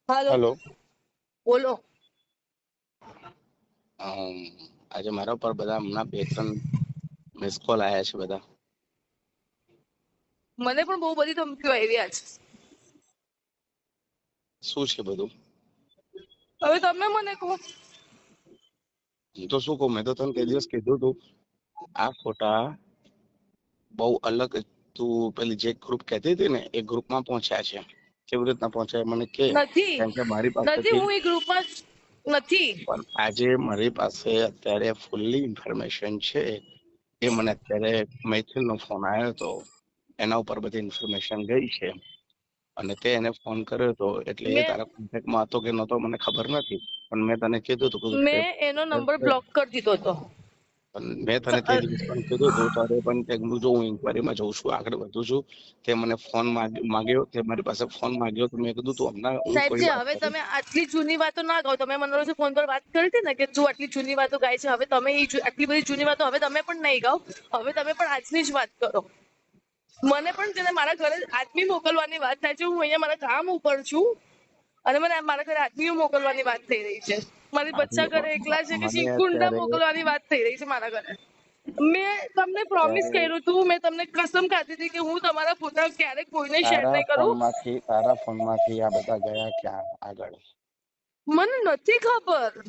હાલો, hello. બોલો. આજે મારા ઉપર બધા હમણાં 2-3 મિસ કોલ આયા છે બધા. મને પણ બહુ બધી ધમકીઓ આવી આજ. શું છે બધું? હવે તમે મને કહો. હું તો શું કહું, મેં તો તને તે દિવસ કીધું તું આ ફોટા બહુ અલગ, તું પેલી જે ગ્રુપ કહેતી હતી ને એ ગ્રુપમાં પહોંચ્યા છે. કેવી રીતના પહોંચ્યા મને કે, નથી કેમ કે મારી નથી પાસેથી હું એ ગ્રુપમાં નથી. પણ આજે મારી પાસે અત્યારે ફૂલ્લી ઇન્ફોર્મેશન છે. એ મને અત્યારે મૈથિલનો ફોન આવ્યો હતો, એના ઉપર બધી ઇન્ફોર્મેશન ગઈ છે. અને તે એને ફોન કર્યો હતો એટલે એ મેં તારા કોન્ટેક્ટમાં હતો કે નહોતો મને ખબર નથી, પણ મેં તને કીધું હતું કે મેં એનો નંબર બ્લોક કરી દીધો હતો. મેં તને તે દિવસ પણ કીધું હતું, તારે પણ તે જો હું ઇન્કવાયરીમાં જઉં છું, આગળ વધુ છું, તે મને ફોન માંગ્યો, તે મારી પાસે ફોન માંગ્યો, તો મેં કીધું તું હમણાં હું કોઈ સાહેબજી, વાત હવે કરું. તમે આટલી જૂની વાતો ના કહો. તમે મને રોજ ફોન પર વાત કરી હતી ને કે તું આટલી જૂની વાતો ગાય છે. હવે તમે આટલી બધી જૂની વાતો હવે તમે પણ નહીં ગાઓ. હવે તમે પણ આજની જ વાત કરો. મને પણ છે ને મારા ઘરે આદમી મોકલવાની વાત થાય છે. હું અહીંયા મારા કામ ઉપર છું અને મને મારા ઘરે આદમીઓ મોકલવાની વાત થઈ રહી છે. મારી બચ્ચા ઘરે એકલા છે કે મને ગુંડા અત્યારે મોકલવાની વાત થઈ રહી છે મારા ઘરે. મેં તમને પ્રોમિસ કર્યું હતું, મેં તમને કસમ ખાધી હતી કે હું તમારા ફોટા ક્યારેક કોઈને શેર નહીં કરું. તારા ફોનમાંથી આ બધા ગયા ક્યાં આગળ? મને નથી ખબર.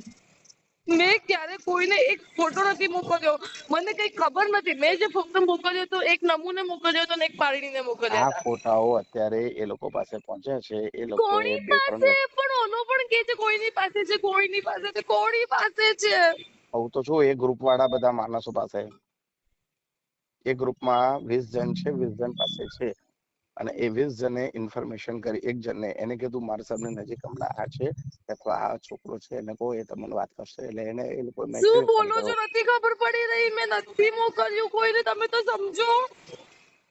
મેં ક્યારે કોઈને એક ફોટો નથી મોકલ્યો. મને કઈ ખબર નથી. મેં જે ફોટો મોકલ્યો હતો એક નમૂને મોકલ્યો હતો અને એક પાડીને મોકલ્યા આ હતા. ફોટાઓ અત્યારે એ લોકો પાસે પહોંચ્યા છે. એ લોકોએ કોની 2-3 પાસે? પણ ઓનો પણ કે છે કોઈની પાસે છે, કોઈની પાસે છે, કોની પાસે છે. આવું તો શું, એ ગ્રુપ વાળા બધા માણસો પાસે, એ ગ્રુપમાં 20 જણ છે, 20 જણ પાસે છે. અને એ 20 જણે ઇન્ફોર્મેશન કરી. એક જણને એને કીધું મારા સામે નજીક હમણાં આ છે અથવા આ છોકરો છે, એને કહો, એ તમને વાત કરશે. એટલે એને એ લોકો શું મેસેજ ફોન બોલો છો? કર્યો. નથી ખબર પડી રહી. મેં નથી મોકલ્યું કોઈને. તમે તો સમજો.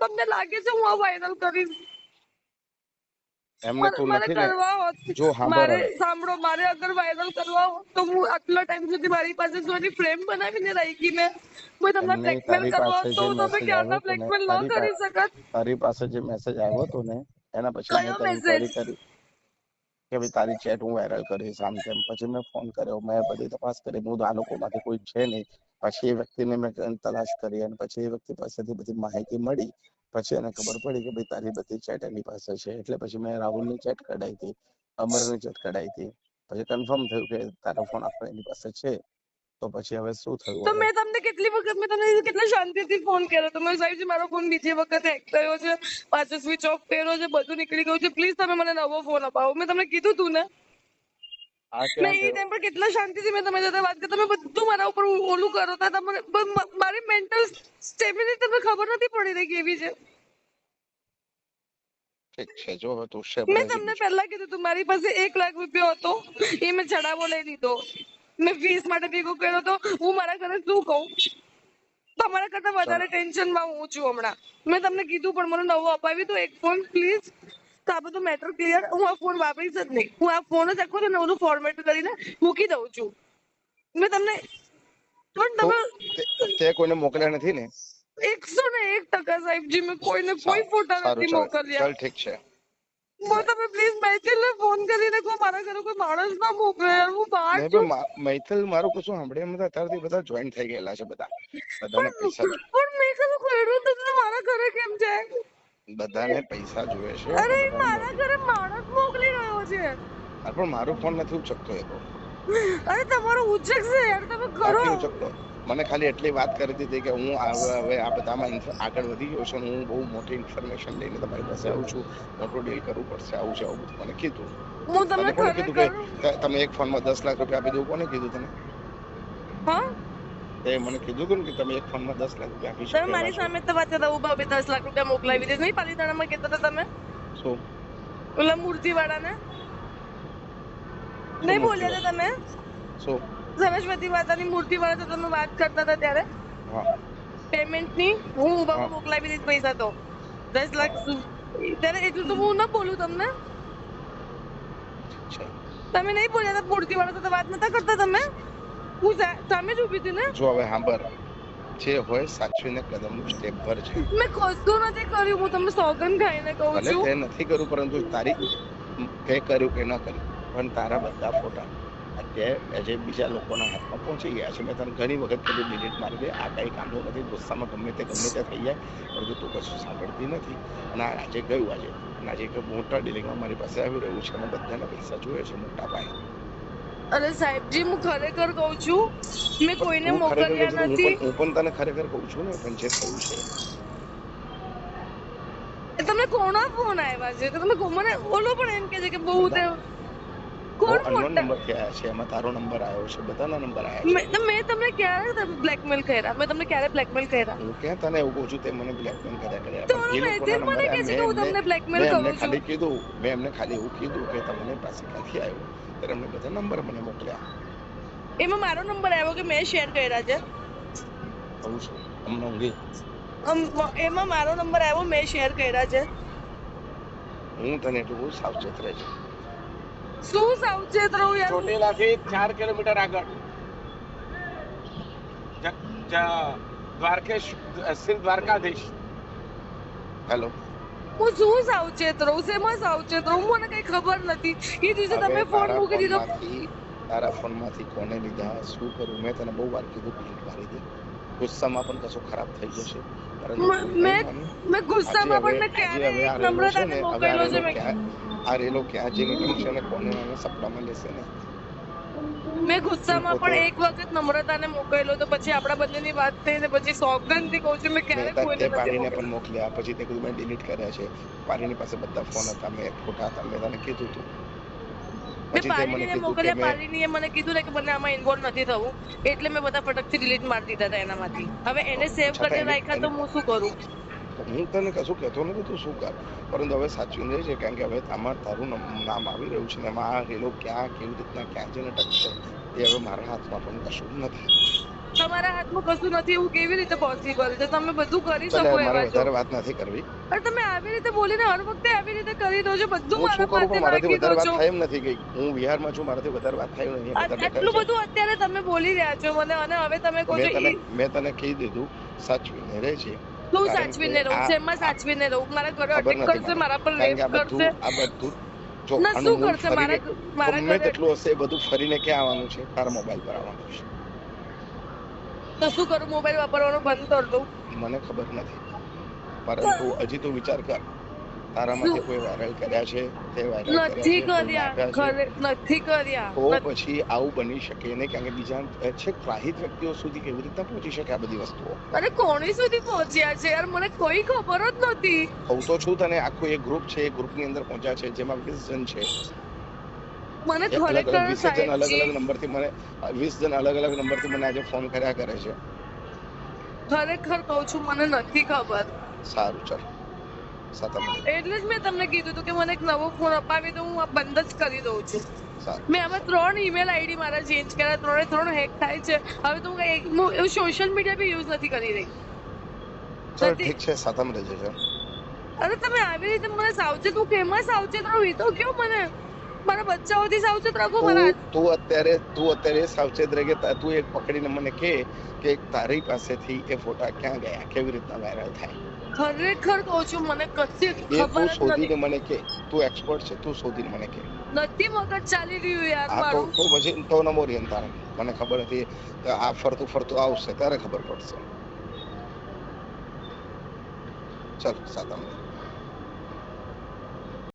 તમને લાગે છે હું આ વાયરલ કરીશ? એમને તું મારે નથી ને, કરવા હોત, જો સાંભળ મારે હવે. સાંભળો, મારે અગર વાયરલ કરવા હોત તો હું આટલા ટાઈમ સુધી મારી પાસે સોની ફ્રેમ બનાવીને રાખી મેં તમને એમને બ્લેકમેલ તારી કરવા પાસે હોત તો જે તમે મેસેજ આવ્યો ક્યારના હતો ને, બ્લેકમેલ ન કરી શકત. તારી પાસે જે મેસેજ આવ્યો હતો ને, એના પછી મેં કયો તને મેસેજ? ઇન્ક્વાયરી કરી કે ભાઈ તારી ચેટ હું વાયરલ કરીશ, આમ તેમ. પછી મેં ફોન કર્યો, મેં બધી તપાસ કરી, હું આ લોકોમાંથી કોઈ છે નહીં. પછી એ વ્યક્તિને મેં તલાશ કરી અને પછી એ વ્યક્તિ પાસેથી બધી માહિતી મળી. પછી એને ખબર પડી કે ભાઈ તારી બધી ચેટ એની પાસે છે. એટલે પછી મેં રાહુલની ચેટ કઢાઈ હતી, અમરની ચેટ કઢાઈ હતી. પછી કન્ફર્મ થયું કે તારો ફોન આપણે એની પાસે છે. તો પછી હવે શું થયું? તો હવે મેં તમને કેટલી વખત, મેં તમને કેટલા શાંતિથી ફોન કર્યો તો મેં સાહેબજી મારો ફોન બીજી વખત હેક થયો છે, પાછો સ્વિચ ઓફ કર્યો છે, બધું નીકળી ગયું છે, પ્લીઝ તમે મને નવો ફોન અપાવો. મેં તમને કીધું તું ને. આ મેં ક્યાં એ ગયો? ટાઈમ પર કેટલા શાંતિથી મેં તમારી સાથે વાત કરી. તમે બધું મારા ઉપર ઓલું કરો તા. તમને મારી મેન્ટલ સ્ટેબિલિટી તમને ખબર નથી પડી રહી કેવી છે. ઠીક છે, જો હવે તું છે મેં બરાજી તમને બીજું. પહેલા કીધું તું મારી પાસે 1 લાખ રૂપિયા હતો, એ મેં ચડાવો લઈ લીધો. મેં ફીસ માટે ભેગો કર્યો તો. હું મારા ઘરે શું કહું? તમારા કરતા ચાલ, વધારે ટેન્શનમાં હું છું હમણાં. મેં તમને કીધું પણ મને નવો અપાવી દો એક ફોન પ્લીઝ. તો આ બધું મેટર ક્લિયર. હું આ ફોન વાપરીશ જ નહીં. હું આ ફોન જ આખો ને ઓલું ફોર્મેટ કરીને મૂકી દઉં છું. મેં તમને પણ તો તમે તે કોઈને મોકલ્યા નથી ને? 101% સાહેબજી, મેં કોઈને કોઈ સારું ફોટા સારું, નથી ચાલ મોકલ્યા. ચાલ, ઠીક છે. તમે પ્લીઝ મૈથિલને ફોન કરીને કહો મારા ઘરે કોઈ માણસ ના મોકલે. હું બહાર નહીં છું. પણ મૈથિલ મારું કશું સાંભળે એમ નથી. અત્યારથી બધા જોઈન થઈ ગયેલા છે બધા. બધાને પૈસા પણ મેં કશું કર્યું તમને મારા ઘરે કેમ જાય? બધાને પૈસા જોઈએ છે અને અરે બધાને મારા ઘરે માણસ મોકલી રહ્યો છે. પણ મારો ફોન નથી ઉચકતો એ તો. અરે તમારો ઉચકશે યાર, તમે કરો. નથી ઉચકતો. મને ખાલી એટલી વાત કરી દીધી કે હું હવે આ બધામાં આગળ વધી ગયો છું. હું બહુ મોટી ઇન્ફોર્મેશન લઈને તમારી પાસે આવું છું. મોટું ડીલ કરવું પડશે, આવું છે આવું બધું મને કીધું. હું તમને તને કોને કીધું કે ખરેખર તમે એક ફોનમાં 10 લાખ રૂપિયા આપી દઉં? કોને કીધું તને? હા, તે મને કીધું કે તમે એક ફોનમાં 10 લાખ રૂપિયા આપી તમે શકો એવા મારી છો? સામે તો વાત કરતા ઉભા 10 લાખ રૂપિયા મોકલાવી દે. નહીં પાલીતાણામાં કહેતા હતા તમે શું ઓલા મૂર્તિ વાળાને શું નહીં મૂર્તિ બોલ્યા વાત? હતા તમે? શું? સરસ્વતી માતાની મૂર્તિ વાળા તો તમે વાત કરતા હતા ત્યારે હા પેમેન્ટની હું હા ઉભામાં મોકલાવી દઈશ પૈસા તો 10 લાખ હા, ત્યારે એટલું તો હું ના બોલું તમને. ઠીક છે. તમે નહીં બોલ્યા હતા મૂર્તિ વાળા તો વાત નતા કરતા તમે? હું સામે જ ઉભી હતી ને. જો હવે સાંભળ, જે હોય સાચવીને કદમનું સ્ટેપ ભરજે. મેં કશું નથી કર્યું. હું તમને સોગંદ ખાઈને કહું ભલે છું. તે નથી કર્યું, પરંતુ તારી તે કર્યું કે ન કર્યું પણ તારા બધા ફોટા અત્યારે જે બીજા લોકોના હાથમાં પહોંચી ગયા છે. મેં તને ઘણી વખત કીધું ડિલીટ મારી દે, આ કઈ કામનું નથી, ગુસ્સામાં ગમે તે થઈ જાય, પરંતુ તું કશું સાંભળતી નથી. અને આ આજે ગયું આજે, અને આજે એક મોટા ડિલિંગમાં મારી પાસે આવી રહ્યું છે, અને બધાને પૈસા જોઈએ છે મોટા પાયે. અરે સાહેબજી, હું ખરેખર કહું છું, મેં કોઈને તું ખરેખર કહે છે તો મોકલ્યા નથી. હું પણ તને ખરેખર કહું છું ને, પણ જે થયું છે. તમને કોના ફોન આવ્યા છે? તો તમે મને ઓલો પણ એમ કહે છે કે બહુ તે કોણ અનનોન મોટા નંબર થી આવ્યા છે, એમાં તારો નંબર આવ્યો છે, બધાના નંબર આવ્યા છે. મેં તમને ક્યારે બ્લેકમેલ કર્યા? મેં તમને ક્યારે બ્લેકમેલ કર્યા? હું ક્યાં તને એવું કહું છું તે મને બ્લેકમેલ કર્યા તો પણ એ લોકોના મને નંબર કહે છે કે હું તમને બ્લેકમેલ મેં કરું એમને છું. ખાલી કીધું, મેં એમને ખાલી એવું કીધું કે તમને પાસે ક્યાંથી આવ્યું, ત્યારે એમને બધા નંબર મને મોકલ્યા. એમાં મારો નંબર આવ્યો કે મેં શેર કર્યા છે? કહું છું અમને ઊંઘી એમાં મારો નંબર આવ્યો, મેં શેર કર્યા છે? હું તને એટલું બહુ સાવચેત રહેજે. શું સાવચેત રહું યાર? ચોટીલાથી 4 કિલોમીટર આગળ દ્વારકેશ શ્રી દ્વારકાધીશ. હેલો, હું શું સાવચેત રહું? શેમાં સાવચેત રહું? મને કઈ ખબર નથી. એ દિવસે તમે ફોન મૂકી દીધો. તારા ફોનમાંથી કોને લીધા, શું કરું? મેં તને બહુ વાર કીધું ડિલીટ મારી દે, ગુસ્સામાં પણ કશું ખરાબ થઈ જશે. મેં ગુસ્સામાં પણ મેં ક્યારે નમ્રતાને મોકલ્યો છે? આ રેલો ક્યાં જઈને રમશે ને કોને સપડામાં લેશે ને. મેં ગુસ્સામાં પણ એક વખત નમ્રતાને મોકલ્યો તો પછી આપણા બંનેની વાત થઈ ને પછી સોગંદથી કહું છું મેં ક્યારે કોઈને નથી પારીને પણ મોકલ્યો. મોકલ્યા, પછી તે કીધું મેં ડિલીટ કર્યા છે. પારીની પાસે બધા ફોન હતા, મેં ફોટા હતા, મેં તને કીધું હતું. મેં પછી તે મને પારીનીને કીધું કે મોકલ્યા, મેં પારીનીએ મને કીધું ને કે મને આમાં ઇન્વોલ્વ નથી થવું, એટલે મેં બધા ફટકથી ડિલીટ મારી દીધા હતા એનામાંથી. હવે એને સેવ કરીને રાખ્યા તો હું શું કરું? હું તને કશું કહેતો નથી, તું શું કર, પરંતુ હવે સાચવીને રહેજે, કારણ કે હવે આમાં તારું નામ આવી રહ્યું છે ને એમાં આ રેલો ક્યાં કેવી રીતના ક્યાં જઈને ટકશે એ હવે મારા હાથમાં પણ કશું નથી. તમારા હાથમાં કશું નથી એવું કેવી રીતે પોસિબલ છે? તમે બધું કરી ચાલ શકો મારે એવા છો. વધારે વાત નથી કરવી. પણ તમે આવી રીતે બોલીને હર વખતે આવી રીતે કરી દો છો, બધું હું શું મારા કરું, પણ પાસે મારાથી નાખી દો વધારે વાત છો. થાય એમ નથી ગઈ. હું બિહારમાં છું, મારાથી વધારે વાત થાય નહીં. આટલું બધું અત્યારે તમે બોલી રહ્યા છો મને, અને હવે તમે કહો છો મેં તને કહી દીધું સાચવીને રહેજે. શું સાચવીને રહું? શેમાં સાચવીને રહું? મારા ઘરે ખબર અટેક નથી કરશે, મને, મારા પર કારણ રેપ કે કરશે. આ બધું જો ના, આનું શું મૂળ કરશે? ફરીને મારા ગમે ઘરે તેટલું હશે એ બધું ફરીને ક્યાં આવવાનું છે? તારા મોબાઈલ પર આવવાનું છે. તો શું કરું? મોબાઈલ વાપરવાનું બંધ કરી દઉં? મને ખબર નથી, પરંતુ હજી તું વિચાર કર, તારામાંથી કોઈ વાયરલ કર્યા છે, તે વાયરલ કર્યા નથી છે, કોઈ નાખ્યા છે, નથી કર્યા. તો પછી આવું બની શકે નહીં, કારણ કે બીજા છેક વાહિદ વ્યક્તિઓ સુધી કેવી રીતના પહોંચી શકે આ બધી વસ્તુઓ? અને કોની સુધી પહોંચ્યા છે યાર? મને કોઈ ખબર જ નથી. કહું તો છું તને, આખું એક ગ્રુપ છે, એ ગ્રુપની અંદર પહોંચ્યા છે, જેમાં 20 જણ છે. મને એ અલગ ખરેખર 20 જણ અલગ સાહેબજી, અલગ નંબરથી મને 20 જણ અલગ અલગ નંબરથી મને આજે ફોન કર્યા કરે છે. ખરેખર કહું છું, મને નથી ખબર. સારું, ચાલ સાતમ એટલે જ મેં તમને કીધું હતું કે મને એક નવો ફોન અપાવી દો, હું આ બંધ જ કરી દઉં છું. સારું. મેં આમાં 3 ઈમેલ આઈડી મારા ચેન્જ કર્યા, 3 હેક થાય છે. હવે તો હું સોશિયલ મીડિયા બી યુઝ નથી કરી રહી. ચાલ ઠીક છે, સાતમ રહેજે છે. અરે તમે આવી રીતે મને સાવચેત, હું કેમાં સાવચેત રહું એ તો કયો મને. મારા બચ્ચાઓથી સાવચેત રાખો. તું અત્યારે સાવચેત રહે કે તું એક પકડીને મને કે તારી પાસેથી એ ફોટા ક્યાં ગયા, કેવી રીતના વાયરલ થાય? ખરેખર કહું છું, મને કશી એ ખબર તું જ શોધીને નથી. મને કે, તું એક્સપર્ટ છે, તું શોધીને મને કે. નથી મગજ ચાલી રહ્યું યાર આ તો મારું. પછી તો નમો રે તારે, મને ખબર હતી આ ફરતું આવશે ત્યારે ખબર પડશે. ચાલ સાતમ.